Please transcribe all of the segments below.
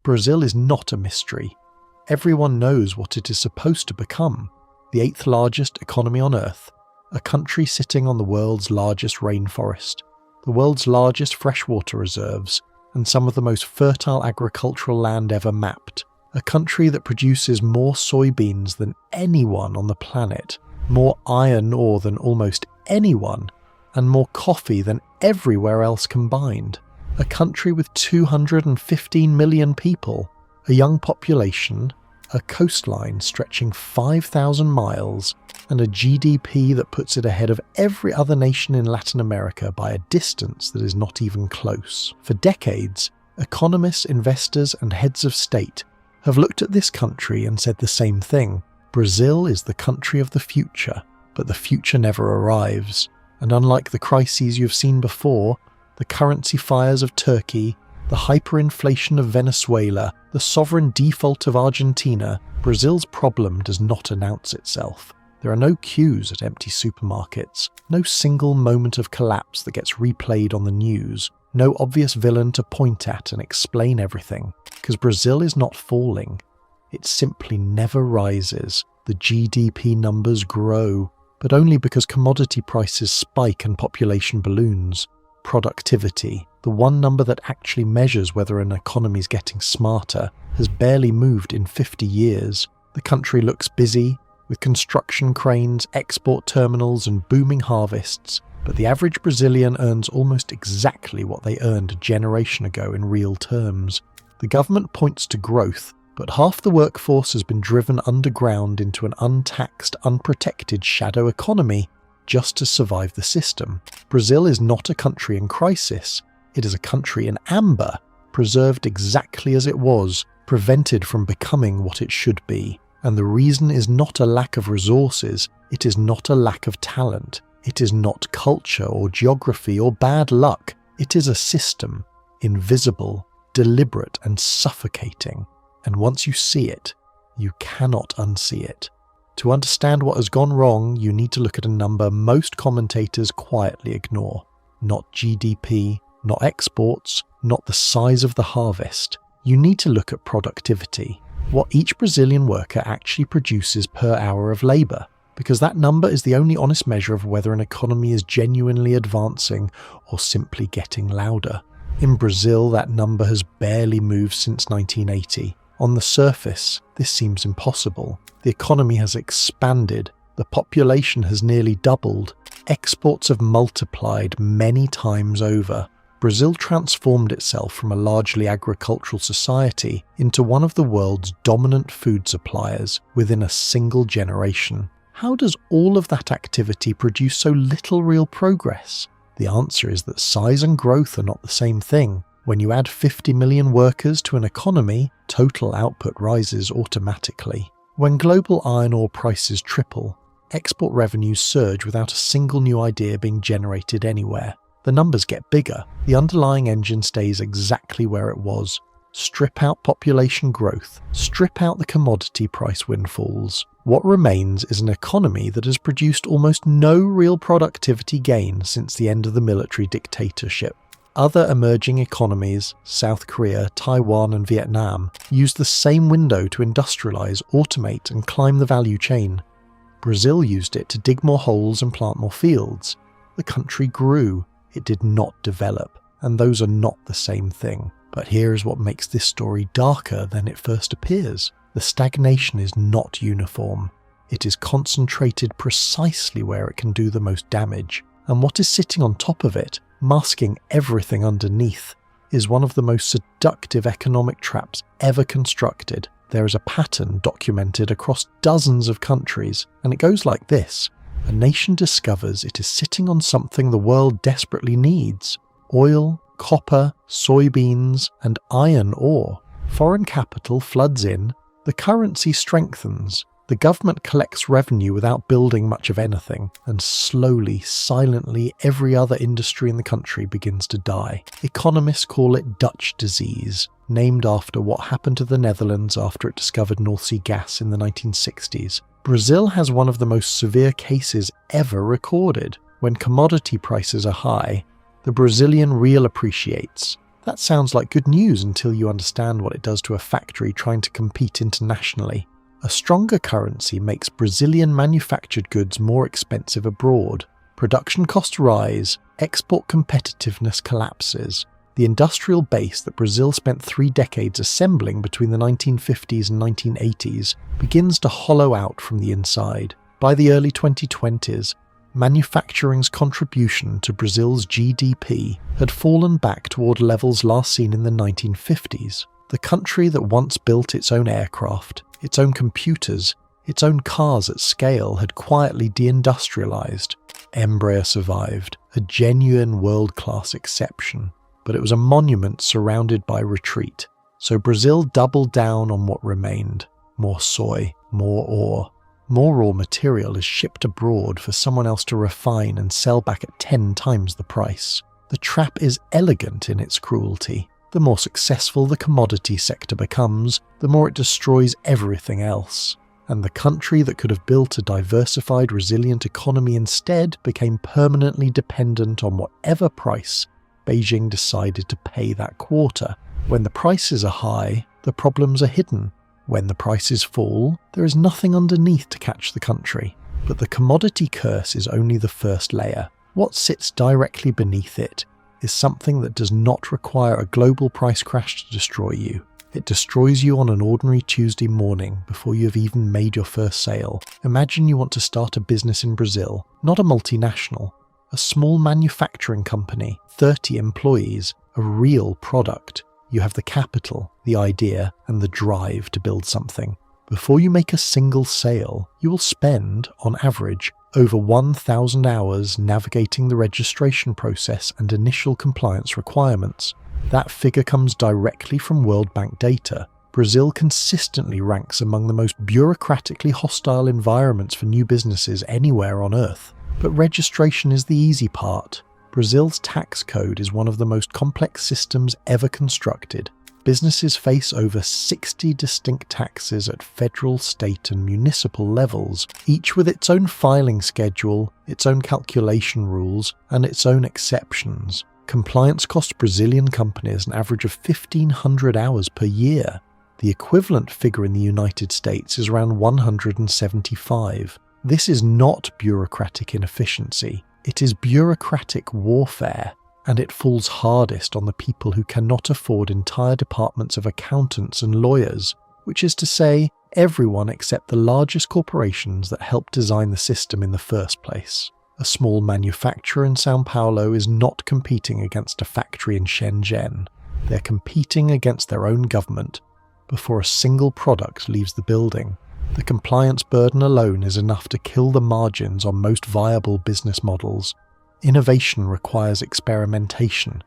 Brazil is not a mystery. Everyone knows what it is supposed to become: the 8th largest economy on Earth, a country sitting on the world's largest rainforest, the world's largest freshwater reserves, and some of the most fertile agricultural land ever mapped, a country that produces more soybeans than anyone on the planet, more iron ore than almost anyone, and more coffee than everywhere else combined. A country with 215 million people, a young population, a coastline stretching 5,000 miles, and a GDP that puts it ahead of every other nation in Latin America by a distance that is not even close. For decades, economists, investors, and heads of state have looked at this country and said the same thing. Brazil is the country of the future, but the future never arrives. And unlike the crises you've seen before, the currency fires of Turkey, the hyperinflation of Venezuela, the sovereign default of Argentina, Brazil's problem does not announce itself. There are no queues at empty supermarkets, no single moment of collapse that gets replayed on the news, no obvious villain to point at and explain everything, because Brazil is not falling. It simply never rises. The GDP numbers grow, but only because commodity prices spike and population balloons. Productivity, the one number that actually measures whether an economy is getting smarter, has barely moved in 50 years. The country looks busy, with construction cranes, export terminals, and booming harvests, but the average Brazilian earns almost exactly what they earned a generation ago in real terms. The government points to growth, but half the workforce has been driven underground into an untaxed, unprotected shadow economy just to survive the system. Brazil is not a country in crisis. It is a country in amber, preserved exactly as it was, prevented from becoming what it should be. And the reason is not a lack of resources, it is not a lack of talent, it is not culture or geography or bad luck, it is a system, invisible, deliberate and suffocating. And once you see it, you cannot unsee it. To understand what has gone wrong, you need to look at a number most commentators quietly ignore. Not GDP, not exports, not the size of the harvest. You need to look at productivity, what each Brazilian worker actually produces per hour of labour, because that number is the only honest measure of whether an economy is genuinely advancing or simply getting louder. In Brazil, that number has barely moved since 1980. On the surface, this seems impossible. The economy has expanded, the population has nearly doubled, exports have multiplied many times over. Brazil transformed itself from a largely agricultural society into one of the world's dominant food suppliers within a single generation. How does all of that activity produce so little real progress? The answer is that size and growth are not the same thing. When you add 50 million workers to an economy, total output rises automatically. When global iron ore prices triple, export revenues surge without a single new idea being generated anywhere. The numbers get bigger, the underlying engine stays exactly where it was. Strip out population growth, strip out the commodity price windfalls. What remains is an economy that has produced almost no real productivity gain since the end of the military dictatorship. Other emerging economies, South Korea, Taiwan and Vietnam, used the same window to industrialize, automate and climb the value chain. Brazil used it to dig more holes and plant more fields. The country grew, it did not develop, and those are not the same thing. But here is what makes this story darker than it first appears. The stagnation is not uniform. It is concentrated precisely where it can do the most damage, and what is sitting on top of it, masking everything underneath, is one of the most seductive economic traps ever constructed. There is a pattern documented across dozens of countries, and it goes like this. A nation discovers it is sitting on something the world desperately needs: oil, copper, soybeans, and iron ore. Foreign capital floods in, the currency strengthens, the government collects revenue without building much of anything, and slowly, silently, every other industry in the country begins to die. Economists call it Dutch disease, named after what happened to the Netherlands after it discovered North Sea gas in the 1960s. Brazil has one of the most severe cases ever recorded. When commodity prices are high, the Brazilian real appreciates. That sounds like good news until you understand what it does to a factory trying to compete internationally. A stronger currency makes Brazilian manufactured goods more expensive abroad. Production costs rise, export competitiveness collapses. The industrial base that Brazil spent 3 decades assembling between the 1950s and 1980s begins to hollow out from the inside. By the early 2020s, manufacturing's contribution to Brazil's GDP had fallen back toward levels last seen in the 1950s. The country that once built its own aircraft, its own computers, its own cars at scale had quietly deindustrialized. Embraer survived, a genuine world-class exception, but it was a monument surrounded by retreat. So Brazil doubled down on what remained. More soy, more ore. More raw material is shipped abroad for someone else to refine and sell back at 10 times the price. The trap is elegant in its cruelty. The more successful the commodity sector becomes, the more it destroys everything else. And the country that could have built a diversified, resilient economy instead became permanently dependent on whatever price Beijing decided to pay that quarter. When the prices are high, the problems are hidden. When the prices fall, there is nothing underneath to catch the country. But the commodity curse is only the first layer. What sits directly beneath it is something that does not require a global price crash to destroy you. It destroys you on an ordinary Tuesday morning before you have even made your first sale. Imagine you want to start a business in Brazil, not a multinational, a small manufacturing company, 30 employees, a real product. You have the capital, the idea, and the drive to build something. Before you make a single sale, you will spend, on average, over 1,000 hours navigating the registration process and initial compliance requirements. That figure comes directly from World Bank data. Brazil consistently ranks among the most bureaucratically hostile environments for new businesses anywhere on Earth. But registration is the easy part. Brazil's tax code is one of the most complex systems ever constructed. Businesses face over 60 distinct taxes at federal, state and municipal levels, each with its own filing schedule, its own calculation rules, and its own exceptions. Compliance costs Brazilian companies an average of 1,500 hours per year. The equivalent figure in the United States is around 175. This is not bureaucratic inefficiency. It is bureaucratic warfare, and it falls hardest on the people who cannot afford entire departments of accountants and lawyers, which is to say, everyone except the largest corporations that helped design the system in the first place. A small manufacturer in São Paulo is not competing against a factory in Shenzhen. They're competing against their own government before a single product leaves the building. The compliance burden alone is enough to kill the margins on most viable business models. Innovation requires experimentation.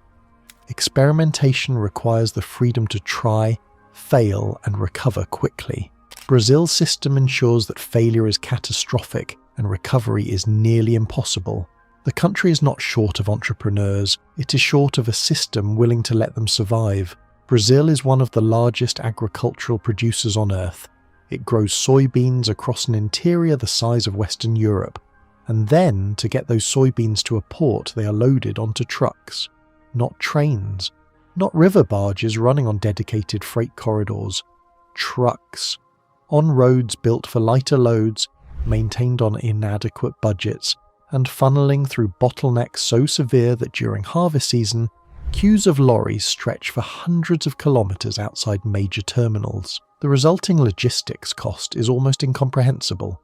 Experimentation requires the freedom to try, fail, and recover quickly. Brazil's system ensures that failure is catastrophic and recovery is nearly impossible. The country is not short of entrepreneurs, it is short of a system willing to let them survive. Brazil is one of the largest agricultural producers on Earth. It grows soybeans across an interior the size of Western Europe, and then, to get those soybeans to a port, they are loaded onto trucks. Not trains, not river barges running on dedicated freight corridors. Trucks. On roads built for lighter loads, maintained on inadequate budgets, and funneling through bottlenecks so severe that during harvest season, queues of lorries stretch for hundreds of kilometers outside major terminals. The resulting logistics cost is almost incomprehensible.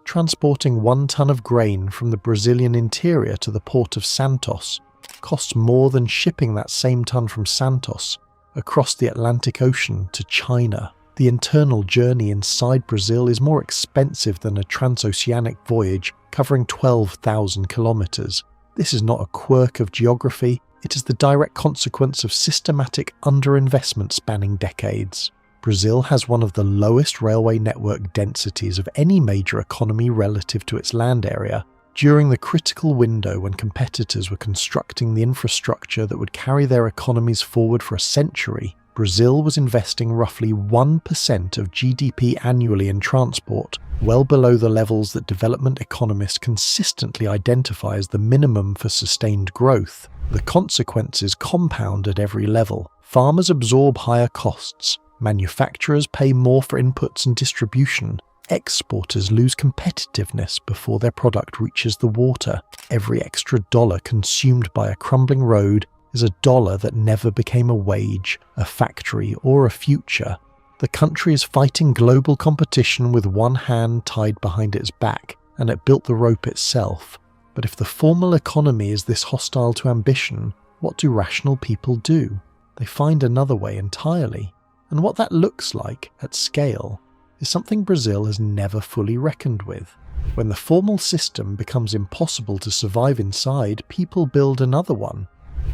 Transporting 1 ton of grain from the Brazilian interior to the port of Santos costs more than shipping that same ton from Santos across the Atlantic Ocean to China. The internal journey inside Brazil is more expensive than a transoceanic voyage covering 12,000 kilometers. This is not a quirk of geography, it is the direct consequence of systematic underinvestment spanning decades. Brazil has one of the lowest railway network densities of any major economy relative to its land area. During the critical window when competitors were constructing the infrastructure that would carry their economies forward for a century, Brazil was investing roughly 1% of GDP annually in transport, well below the levels that development economists consistently identify as the minimum for sustained growth. The consequences compound at every level. Farmers absorb higher costs, manufacturers pay more for inputs and distribution, exporters lose competitiveness before their product reaches the water. Every extra dollar consumed by a crumbling road is a dollar that never became a wage, a factory, or a future. The country is fighting global competition with one hand tied behind its back, and it built the rope itself. But if the formal economy is this hostile to ambition, what do rational people do? They find another way entirely. And what that looks like, at scale, is something Brazil has never fully reckoned with. When the formal system becomes impossible to survive inside, people build another one.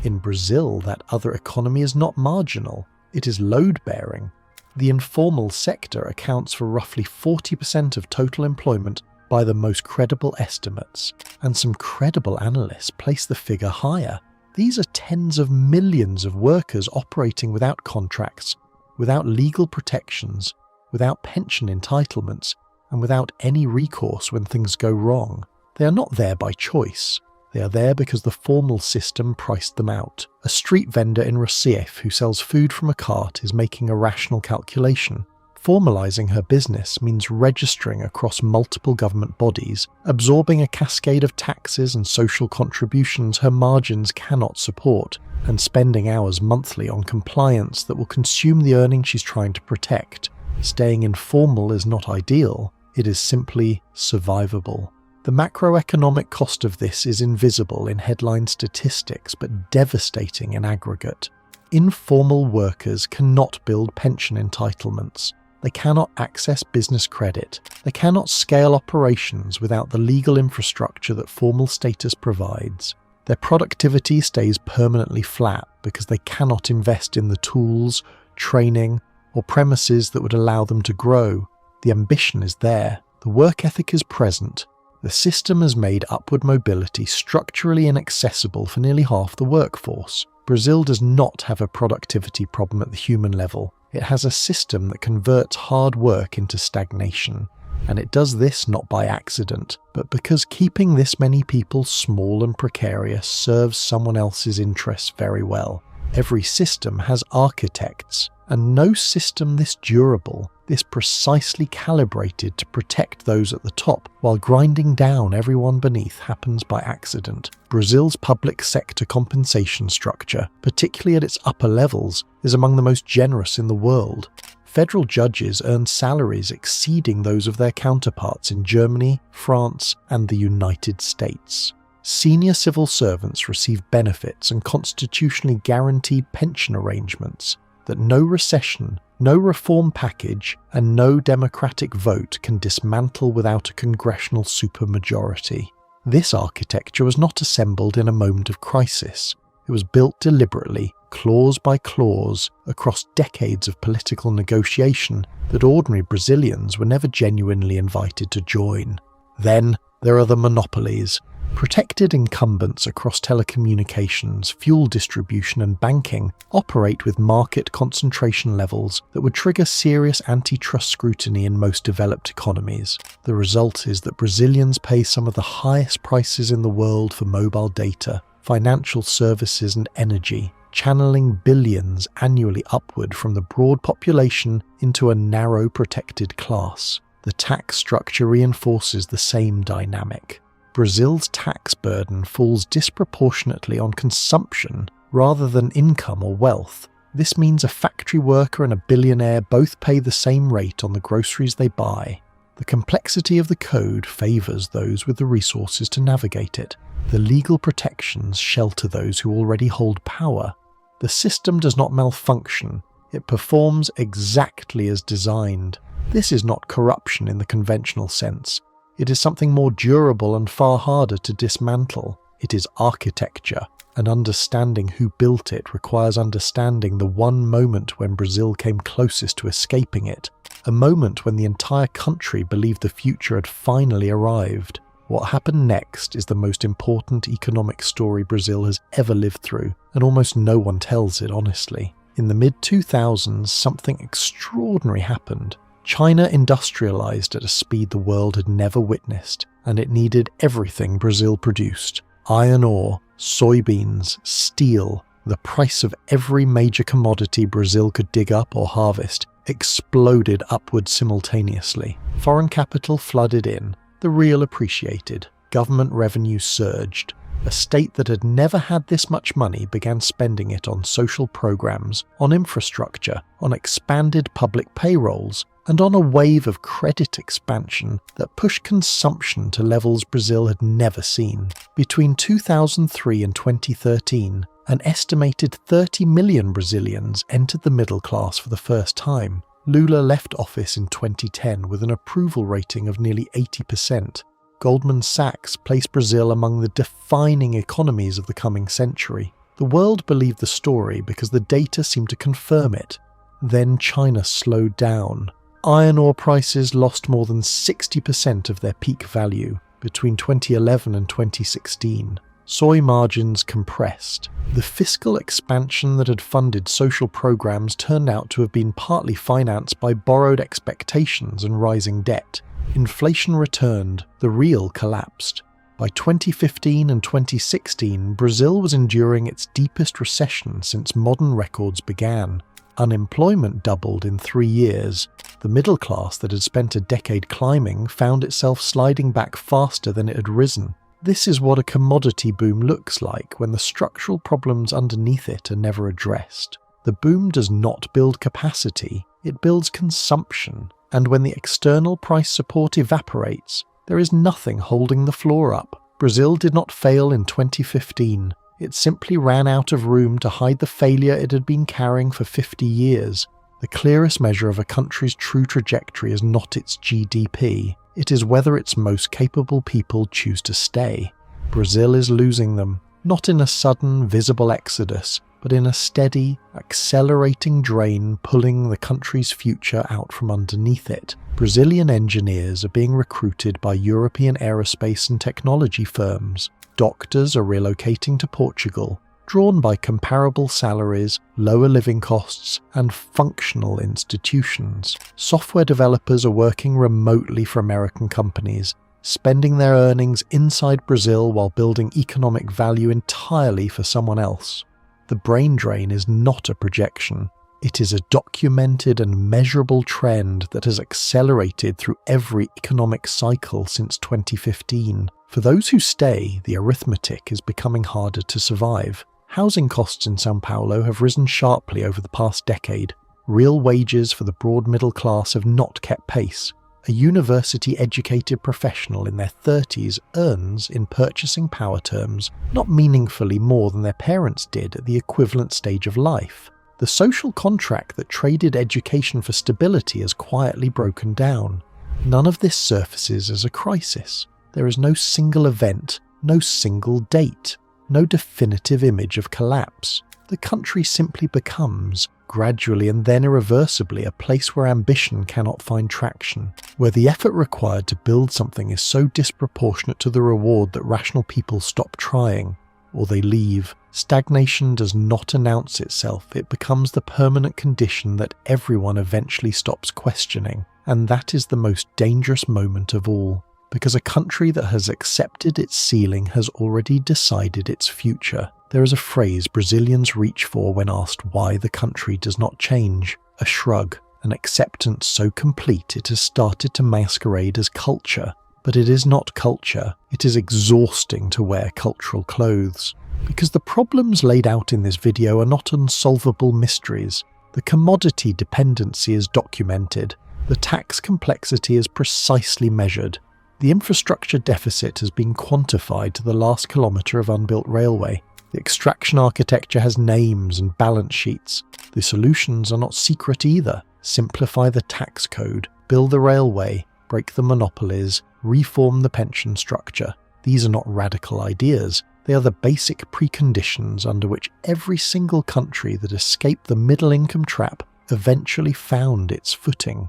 In Brazil, that other economy is not marginal, it is load-bearing. The informal sector accounts for roughly 40% of total employment by the most credible estimates, and some credible analysts place the figure higher. These are tens of millions of workers operating without contracts, without legal protections, without pension entitlements, and without any recourse when things go wrong. They are not there by choice. They are there because the formal system priced them out. A street vendor in Recife who sells food from a cart is making a rational calculation. Formalizing her business means registering across multiple government bodies, absorbing a cascade of taxes and social contributions her margins cannot support, and spending hours monthly on compliance that will consume the earnings she's trying to protect. Staying informal is not ideal, it is simply survivable. The macroeconomic cost of this is invisible in headline statistics but devastating in aggregate. Informal workers cannot build pension entitlements. They cannot access business credit. They cannot scale operations without the legal infrastructure that formal status provides. Their productivity stays permanently flat because they cannot invest in the tools, training, or premises that would allow them to grow. The ambition is there. The work ethic is present. The system has made upward mobility structurally inaccessible for nearly half the workforce. Brazil does not have a productivity problem at the human level. It has a system that converts hard work into stagnation. And it does this not by accident, but because keeping this many people small and precarious serves someone else's interests very well. Every system has architects, and no system this durable, this precisely calibrated to protect those at the top while grinding down everyone beneath happens by accident. Brazil's public sector compensation structure, particularly at its upper levels, is among the most generous in the world. Federal judges earn salaries exceeding those of their counterparts in Germany, France, and the United States. Senior civil servants receive benefits and constitutionally guaranteed pension arrangements that no recession, no reform package, and no democratic vote can dismantle without a congressional supermajority. This architecture was not assembled in a moment of crisis. It was built deliberately, clause by clause, across decades of political negotiation that ordinary Brazilians were never genuinely invited to join. Then there are the monopolies. Protected incumbents across telecommunications, fuel distribution and banking operate with market concentration levels that would trigger serious antitrust scrutiny in most developed economies. The result is that Brazilians pay some of the highest prices in the world for mobile data, financial services and energy, channeling billions annually upward from the broad population into a narrow protected class. The tax structure reinforces the same dynamic. Brazil's tax burden falls disproportionately on consumption rather than income or wealth. This means a factory worker and a billionaire both pay the same rate on the groceries they buy. The complexity of the code favours those with the resources to navigate it. The legal protections shelter those who already hold power. The system does not malfunction. It performs exactly as designed. This is not corruption in the conventional sense. It is something more durable and far harder to dismantle. It is architecture, and understanding who built it requires understanding the one moment when Brazil came closest to escaping it, a moment when the entire country believed the future had finally arrived. What happened next is the most important economic story Brazil has ever lived through, and almost no one tells it honestly. In the mid-2000s, something extraordinary happened. China industrialized at a speed the world had never witnessed, and it needed everything Brazil produced. Iron ore, soybeans, steel, the price of every major commodity Brazil could dig up or harvest exploded upward simultaneously. Foreign capital flooded in, the real appreciated, government revenue surged. A state that had never had this much money began spending it on social programs, on infrastructure, on expanded public payrolls, and on a wave of credit expansion that pushed consumption to levels Brazil had never seen. Between 2003 and 2013, an estimated 30 million Brazilians entered the middle class for the first time. Lula left office in 2010 with an approval rating of nearly 80%. Goldman Sachs placed Brazil among the defining economies of the coming century. The world believed the story because the data seemed to confirm it. Then China slowed down. Iron ore prices lost more than 60% of their peak value between 2011 and 2016. Soy margins compressed. The fiscal expansion that had funded social programs turned out to have been partly financed by borrowed expectations and rising debt. Inflation returned, the real collapsed. By 2015 and 2016, Brazil was enduring its deepest recession since modern records began. Unemployment doubled in 3 years. The middle class that had spent a decade climbing found itself sliding back faster than it had risen. This is what a commodity boom looks like when the structural problems underneath it are never addressed. The boom does not build capacity, it builds consumption. And when the external price support evaporates, there is nothing holding the floor up. Brazil did not fail in 2015. It simply ran out of room to hide the failure it had been carrying for 50 years. The clearest measure of a country's true trajectory is not its GDP. It is whether its most capable people choose to stay. Brazil is losing them, not in a sudden, visible exodus, but in a steady, accelerating drain pulling the country's future out from underneath it. Brazilian engineers are being recruited by European aerospace and technology firms. Doctors are relocating to Portugal, drawn by comparable salaries, lower living costs, and functional institutions. Software developers are working remotely for American companies, spending their earnings inside Brazil while building economic value entirely for someone else. The brain drain is not a projection. It is a documented and measurable trend that has accelerated through every economic cycle since 2015. For those who stay, the arithmetic is becoming harder to survive. Housing costs in São Paulo have risen sharply over the past decade. Real wages for the broad middle class have not kept pace. A university-educated professional in their 30s earns, in purchasing power terms, not meaningfully more than their parents did at the equivalent stage of life. The social contract that traded education for stability has quietly broken down. None of this surfaces as a crisis. There is no single event, no single date, no definitive image of collapse. The country simply becomes, gradually and then irreversibly, a place where ambition cannot find traction, where the effort required to build something is so disproportionate to the reward that rational people stop trying, or they leave. Stagnation does not announce itself, it becomes the permanent condition that everyone eventually stops questioning, and that is the most dangerous moment of all, because a country that has accepted its ceiling has already decided its future. There is a phrase Brazilians reach for when asked why the country does not change: a shrug, an acceptance so complete it has started to masquerade as culture. But it is not culture, it is exhausting to wear cultural clothes. Because the problems laid out in this video are not unsolvable mysteries. The commodity dependency is documented, the tax complexity is precisely measured, the infrastructure deficit has been quantified to the last kilometre of unbuilt railway. The extraction architecture has names and balance sheets. The solutions are not secret either. Simplify the tax code, build the railway, break the monopolies, reform the pension structure. These are not radical ideas. They are the basic preconditions under which every single country that escaped the middle-income trap eventually found its footing.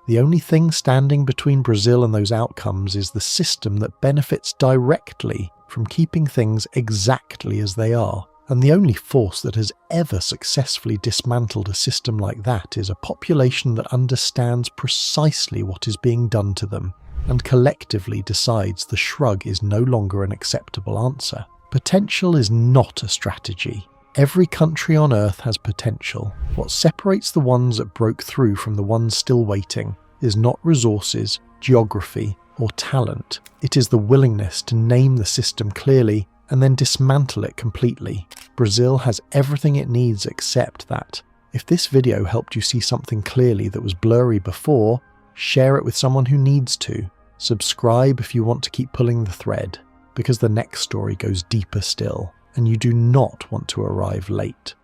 The only thing standing between Brazil and those outcomes is the system that benefits directly from keeping things exactly as they are, And the only force that has ever successfully dismantled a system like that is a population that understands precisely what is being done to them and collectively decides the shrug is no longer an acceptable answer. Potential is not a strategy. Every country on Earth has potential. What separates the ones that broke through from the ones still waiting is not resources, geography, or talent. It is the willingness to name the system clearly and then dismantle it completely. Brazil has everything it needs except that. If this video helped you see something clearly that was blurry before, share it with someone who needs to. Subscribe if you want to keep pulling the thread, because the next story goes deeper still, and you do not want to arrive late.